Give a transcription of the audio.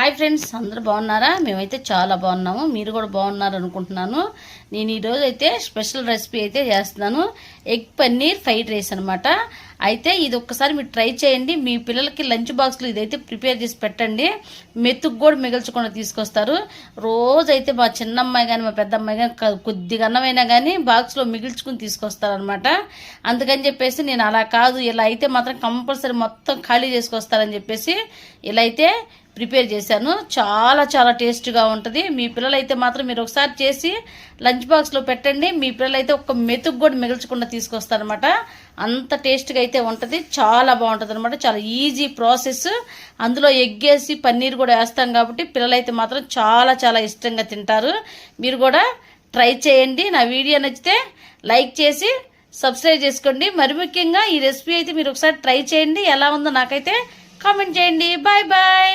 Hi friends, అందరూ బాగున్నారా? మేమైతే చాలా బాగున్నాము. మీరు కూడా బాగున్నారు అనుకుంటున్నాను. నేను ఈరోజు అయితే స్పెషల్ రెసిపీ అయితే చేస్తున్నాను. ఎగ్ పన్నీర్ ఫ్రైడ్ రైస్ అనమాట. అయితే ఇది ఒక్కసారి మీరు ట్రై చేయండి. మీ పిల్లలకి లంచ్ బాక్స్లో ఇదైతే ప్రిపేర్ చేసి పెట్టండి. మెతుకు కూడా మిగల్చకుండా తీసుకొస్తారు. రోజైతే మా చిన్నమ్మాయి కానీ మా పెద్ద అమ్మాయి కానీ కొద్దిగా అన్నమైనా కానీ బాక్స్లో మిగిల్చుకుని తీసుకొస్తారనమాట. అందుకని చెప్పేసి నేను అలా కాదు, ఇలా అయితే మాత్రం కంపల్సరీ మొత్తం ఖాళీ చేసుకొస్తారని చెప్పేసి ఇలా అయితే ప్రిపేర్ చేశాను. చాలా చాలా టేస్ట్గా ఉంటుంది. మీ పిల్లలైతే మాత్రం మీరు ఒకసారి చేసి లంచ్ బాక్స్లో పెట్టండి. మీ పిల్లలైతే ఒక మెతుకు కూడా మిగల్చకుండా తీసుకొస్తారనమాట. అంత టేస్ట్గా అయితే ఉంటుంది. చాలా బాగుంటుంది అనమాట. చాలా ఈజీ ప్రాసెస్. అందులో ఎగ్ వేసి పన్నీర్ కూడా వేస్తాం కాబట్టి పిల్లలైతే మాత్రం చాలా చాలా ఇష్టంగా తింటారు. మీరు కూడా ట్రై చేయండి. నా వీడియో నచ్చితే లైక్ చేసి సబ్స్క్రైబ్ చేసుకోండి. మరి ముఖ్యంగా ఈ రెసిపీ అయితే మీరు ఒకసారి ట్రై చేయండి. ఎలా ఉందో నాకైతే కామెంట్ చేయండి. Bye bye.